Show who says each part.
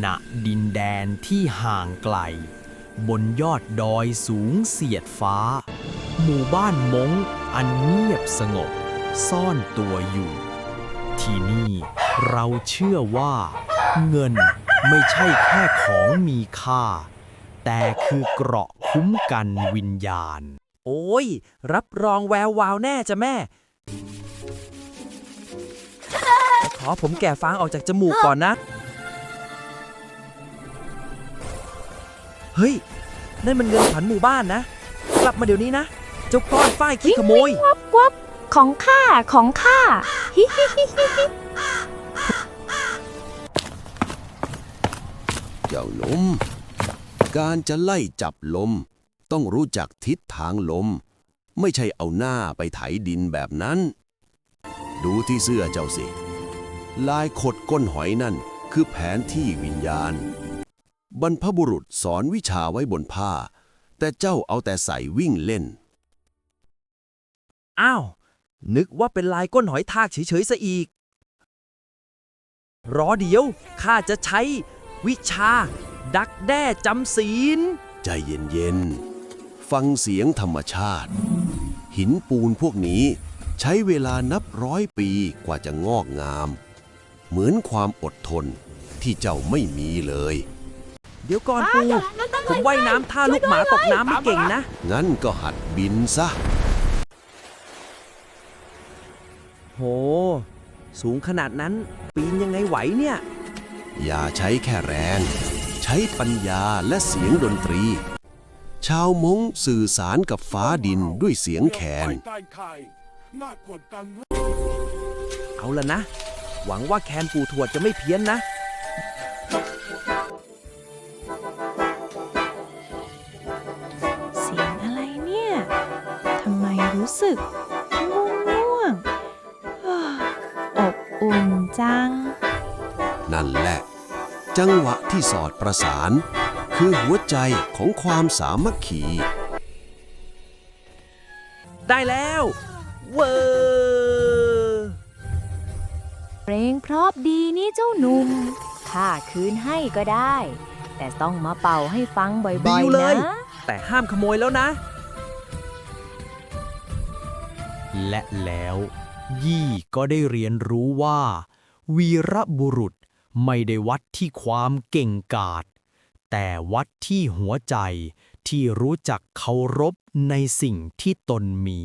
Speaker 1: ณดินแดนที่ห่างไกลบนยอดดอยสูงเสียดฟ้าหมู่บ้านม้งอันเงียบสงบซ่อนตัวอยู่ ที่นี่เราเชื่อว่าเงินไม่ใช่แค่ของมีค่า แต่คือเกราะคุ้มกันวิญญาณ
Speaker 2: โอ้ยรับรองแวววาวแน่จ้ะแม่ ขอผมแก่ฟางออกจากจมูกก่อนนะ เฮ้ย นั่นมันเงินขวัญหมู่บ้านนะ กลับมาเดี๋ยวนี้นะ เจ้าก้อนฝ้ายขี้ขโมย
Speaker 3: วับวับของข้าของข้าฮิฮิฮิฮิฮิ
Speaker 4: เจ้าลม การจะไล่จับลม ต้องรู้จักทิศทางลม ไม่ใช่เอาหน้าไปไถดินแบบนั้น ดูที่เสื้อเจ้าสิ ลายขดก้นหอยนั่นคือแผนที่วิญญาณ บรรพบุรุษสอนวิชาไว้บนผ้า แต่เจ้าเอาแต่ใส่วิ่งเล่น
Speaker 2: อ้าว นึกว่าเป็นลายก้นหอยทากเฉยๆซะอีก รอเดี๋ยว ข้าจะใช้วิชา ดักแด้จำศีล
Speaker 4: ใจเย็นๆ ฟังเสียงธรรมชาติ หินปูนพวกนี้ใช้เวลานับร้อยปีกว่าจะงอกงาม เหมือนความอดทนที่เจ้าไม่มีเลย
Speaker 2: เดี๋ยวก่อนปู ผมว่ายน้ำท่าลูกหมาตกน้ำไม่เก่งนะ
Speaker 4: งั้นก็หัดบินซะ
Speaker 2: โห สูงขนาดนั้นปีนยังไงไหวเนี่ย
Speaker 4: อย่าใช้แค่แรง ใช้ปัญญาและเสียงดนตรี ชาวม้งสื่อสารกับฟ้าดินด้วยเสียงแคน
Speaker 2: เอาละนะ หวังว่าแคนปู่ทวดจะไม่เพี้ยนนะ
Speaker 3: เสียงอะไรเนี่ยทำไมรู้สึกง่วงๆอบอุ่นจัง
Speaker 4: นั่นแหละ จังหวะที่สอดประสาน คือหัวใจของความสามัคคี
Speaker 2: ได้แล้วเวอร์
Speaker 3: เพลงเพราะดีนี่เจ้าหนุ่มข้าคืนให้ก็ได้ แต่ต้องมาเป่าให้ฟังบ่
Speaker 2: ดี
Speaker 3: อย
Speaker 2: เล
Speaker 3: ๆ
Speaker 2: ย
Speaker 3: นะ
Speaker 2: แต่ห้ามขโมยแล้วนะ
Speaker 1: และแล้วยี่ก็ได้เรียนรู้ว่า วีรบุรุษไม่ได้วัดที่ความเก่งกาจแต่วัดที่หัวใจที่รู้จักเคารพในสิ่งที่ตนมี